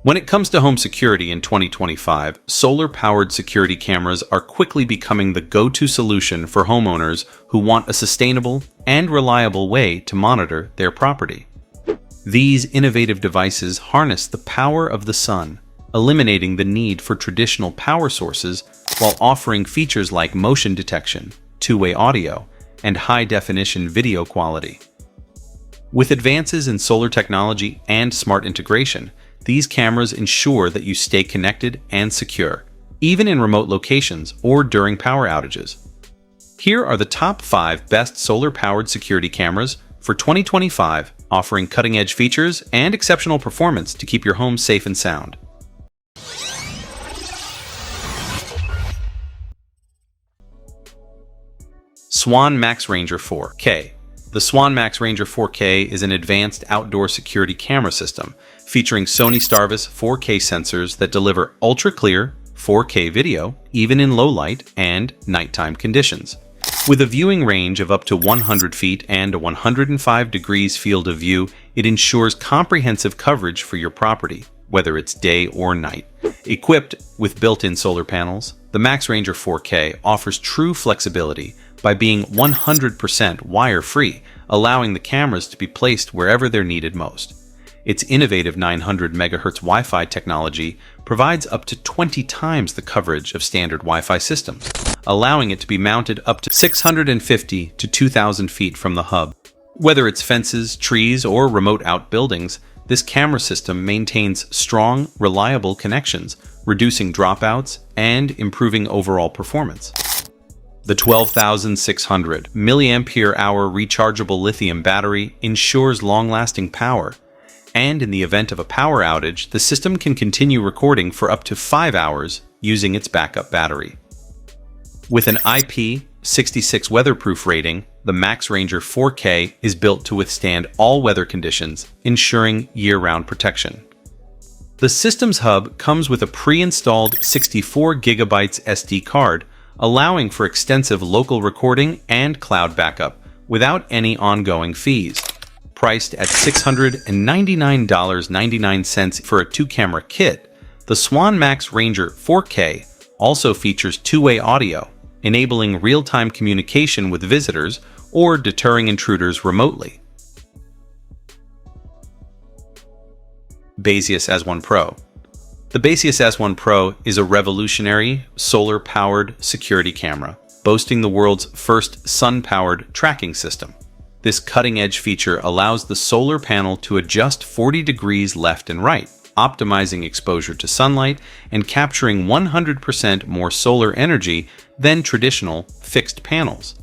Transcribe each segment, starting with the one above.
When it comes to home security in 2025, solar-powered security cameras are quickly becoming the go-to solution for homeowners who want a sustainable and reliable way to monitor their property. These innovative devices harness the power of the sun, eliminating the need for traditional power sources while offering features like motion detection, two-way audio, and high-definition video quality. With advances in solar technology and smart integration, these cameras ensure that you stay connected and secure, even in remote locations or during power outages. Here are the top 5 best solar-powered security cameras for 2025, offering cutting-edge features and exceptional performance to keep your home safe and sound. Swann Max Ranger 4K. The Swann Max Ranger 4K is an advanced outdoor security camera system featuring Sony Starvis 4K sensors that deliver ultra-clear 4K video even in low light and nighttime conditions. With a viewing range of up to 100 feet and a 105 degrees field of view, it ensures comprehensive coverage for your property, whether it's day or night. Equipped with built-in solar panels, the Max Ranger 4K offers true flexibility by being 100% wire-free, allowing the cameras to be placed wherever they're needed most. Its innovative 900 MHz Wi-Fi technology provides up to 20 times the coverage of standard Wi-Fi systems, allowing it to be mounted up to 650 to 2,000 feet from the hub. Whether it's fences, trees, or remote outbuildings, this camera system maintains strong, reliable connections, reducing dropouts and improving overall performance. The 12,600 mAh rechargeable lithium battery ensures long-lasting power, and in the event of a power outage, the system can continue recording for up to 5 hours using its backup battery. With an IP66 weatherproof rating, the Max Ranger 4K is built to withstand all weather conditions, ensuring year-round protection. The system's hub comes with a pre-installed 64 GB SD card, allowing for extensive local recording and cloud backup without any ongoing fees. Priced at $699.99 for a 2-camera kit, the Swann Max Ranger 4K also features two-way audio, enabling real-time communication with visitors or deterring intruders remotely. Baseus S1 Pro. The Baseus S1 Pro is a revolutionary, solar-powered security camera, boasting the world's first sun-powered tracking system. This cutting-edge feature allows the solar panel to adjust 40 degrees left and right, optimizing exposure to sunlight and capturing 100% more solar energy than traditional fixed panels.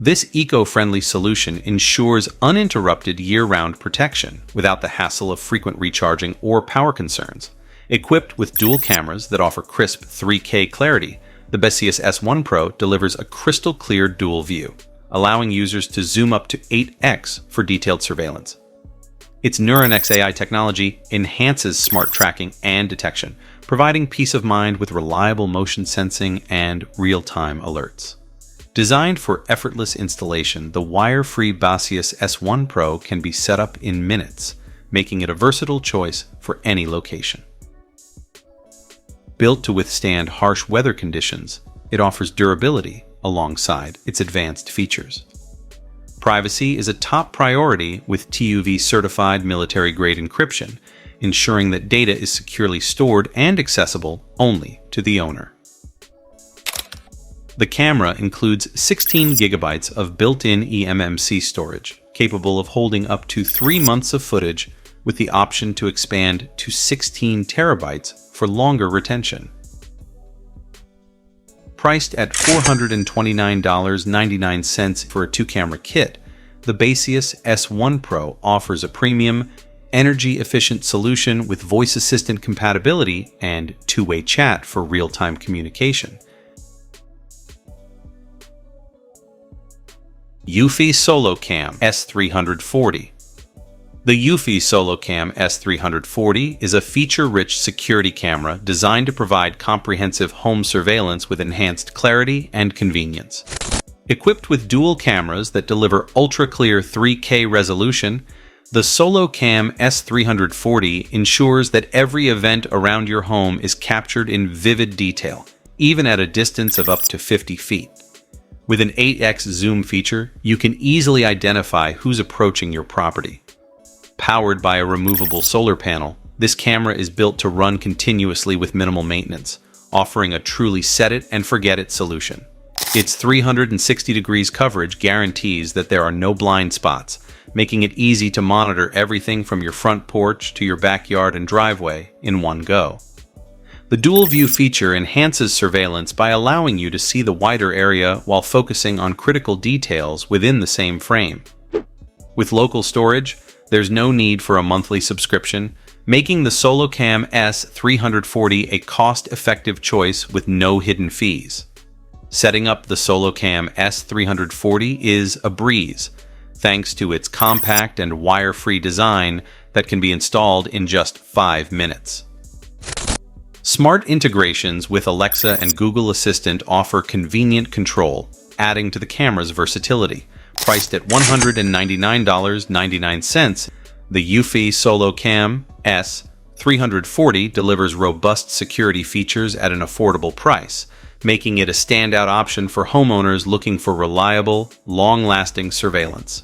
This eco-friendly solution ensures uninterrupted year-round protection without the hassle of frequent recharging or power concerns. Equipped with dual cameras that offer crisp 3K clarity, the Baseus S1 Pro delivers a crystal-clear dual view, allowing users to zoom up to 8x for detailed surveillance. Its NeuronX AI technology enhances smart tracking and detection, providing peace of mind with reliable motion sensing and real-time alerts. Designed for effortless installation, the wire-free Baseus S1 Pro can be set up in minutes, making it a versatile choice for any location. Built to withstand harsh weather conditions, it offers durability alongside its advanced features. Privacy is a top priority with TÜV-certified military-grade encryption, ensuring that data is securely stored and accessible only to the owner. The camera includes 16 GB of built-in eMMC storage, capable of holding up to 3 months of footage with the option to expand to 16 TB for longer retention. Priced at $429.99 for a 2-camera kit, the Baseus S1 Pro offers a premium, energy-efficient solution with voice assistant compatibility and two-way chat for real-time communication. Eufy SoloCam S340. The Eufy SoloCam S340 is a feature-rich security camera designed to provide comprehensive home surveillance with enhanced clarity and convenience. Equipped with dual cameras that deliver ultra-clear 3K resolution, The SoloCam S340 ensures that every event around your home is captured in vivid detail, even at a distance of up to 50 feet. With an 8x zoom feature, you can easily identify who's approaching your property. Powered by a removable solar panel, this camera is built to run continuously with minimal maintenance, offering a truly set-it-and-forget-it solution. Its 360 degrees coverage guarantees that there are no blind spots, making it easy to monitor everything from your front porch to your backyard and driveway in one go. The dual view feature enhances surveillance by allowing you to see the wider area while focusing on critical details within the same frame. With local storage, there's no need for a monthly subscription, making the SoloCam S340 a cost-effective choice with no hidden fees. Setting up the SoloCam S340 is a breeze, thanks to its compact and wire-free design that can be installed in just 5 minutes. Smart integrations with Alexa and Google Assistant offer convenient control, adding to the camera's versatility. Priced at $199.99, the Eufy SoloCam S340 delivers robust security features at an affordable price, making it a standout option for homeowners looking for reliable, long-lasting surveillance.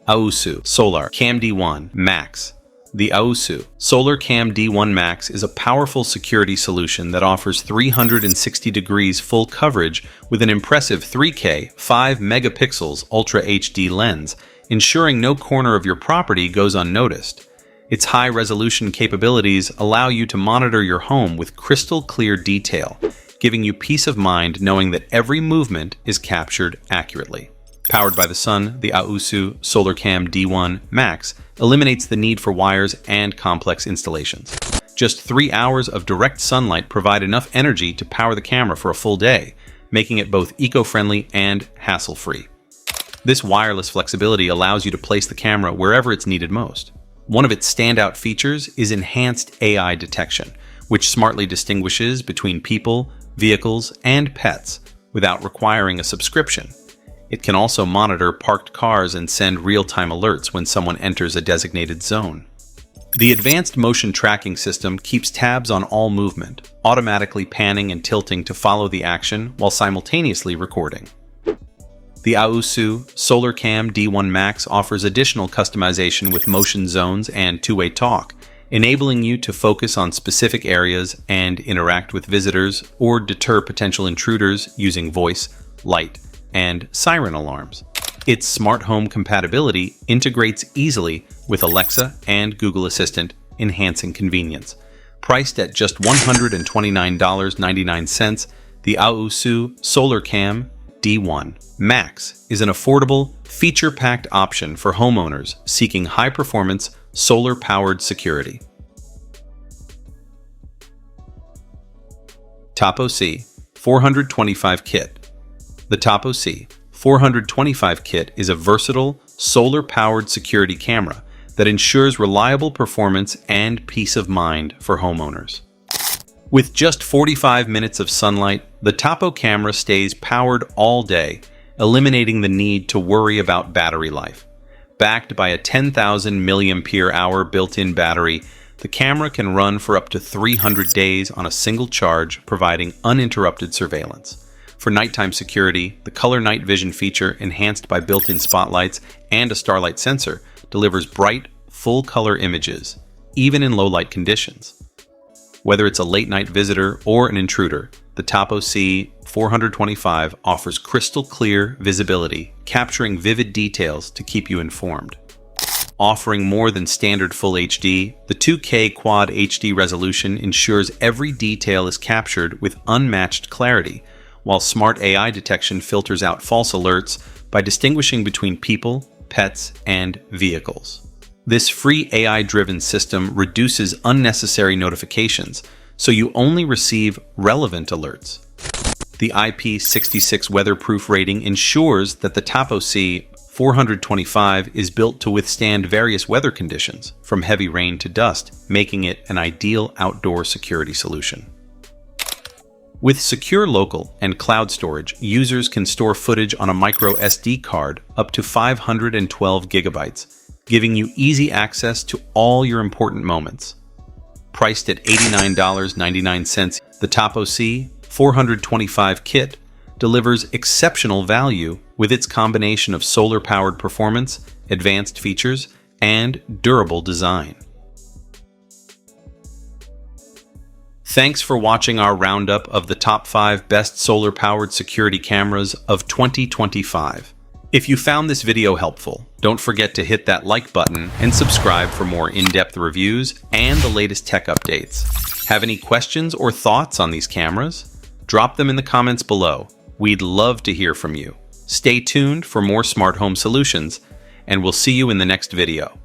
Aosu SolarCam D1 Max. The Aosu SolarCam D1 Max is a powerful security solution that offers 360 degrees full coverage with an impressive 3K 5 megapixels Ultra HD lens, ensuring no corner of your property goes unnoticed. Its high-resolution capabilities allow you to monitor your home with crystal-clear detail, giving you peace of mind knowing that every movement is captured accurately. Powered by the sun, the Aosu SolarCam D1 Max eliminates the need for wires and complex installations. Just 3 hours of direct sunlight provide enough energy to power the camera for a full day, making it both eco-friendly and hassle-free. This wireless flexibility allows you to place the camera wherever it's needed most. One of its standout features is enhanced AI detection, which smartly distinguishes between people, vehicles, and pets without requiring a subscription. It can also monitor parked cars and send real-time alerts when someone enters a designated zone. The advanced motion tracking system keeps tabs on all movement, automatically panning and tilting to follow the action while simultaneously recording. The Aosu SolarCam D1 Max offers additional customization with motion zones and two-way talk, enabling you to focus on specific areas and interact with visitors or deter potential intruders using voice, light, and siren alarms. Its smart home compatibility integrates easily with Alexa and Google Assistant, enhancing convenience. Priced at just $129.99, the Aosu SolarCam D1 Max is an affordable, feature-packed option for homeowners seeking high-performance, solar-powered security. Tapo C425 Kit. The Tapo C425 Kit is a versatile, solar-powered security camera that ensures reliable performance and peace of mind for homeowners. With just 45 minutes of sunlight, the Tapo camera stays powered all day, eliminating the need to worry about battery life. Backed by a 10,000 mAh built-in battery, the camera can run for up to 300 days on a single charge, providing uninterrupted surveillance. For nighttime security, the color night vision feature, enhanced by built-in spotlights and a starlight sensor, delivers bright, full-color images, even in low-light conditions. Whether it's a late-night visitor or an intruder, the Tapo C425 offers crystal-clear visibility, capturing vivid details to keep you informed. Offering more than standard Full HD, the 2K Quad HD resolution ensures every detail is captured with unmatched clarity, while smart AI detection filters out false alerts by distinguishing between people, pets, and vehicles. This free AI-driven system reduces unnecessary notifications, so you only receive relevant alerts. The IP66 weatherproof rating ensures that the Tapo C425 is built to withstand various weather conditions, from heavy rain to dust, making it an ideal outdoor security solution. With secure local and cloud storage, users can store footage on a micro SD card up to 512 gigabytes, giving you easy access to all your important moments. Priced at $89.99, the Tapo C425 Kit delivers exceptional value with its combination of solar-powered performance, advanced features, and durable design. Thanks for watching our roundup of the top 5 best solar-powered security cameras of 2025. If you found this video helpful, don't forget to hit that like button and subscribe for more in-depth reviews and the latest tech updates. Have any questions or thoughts on these cameras? Drop them in the comments below. We'd love to hear from you. Stay tuned for more smart home solutions, and we'll see you in the next video.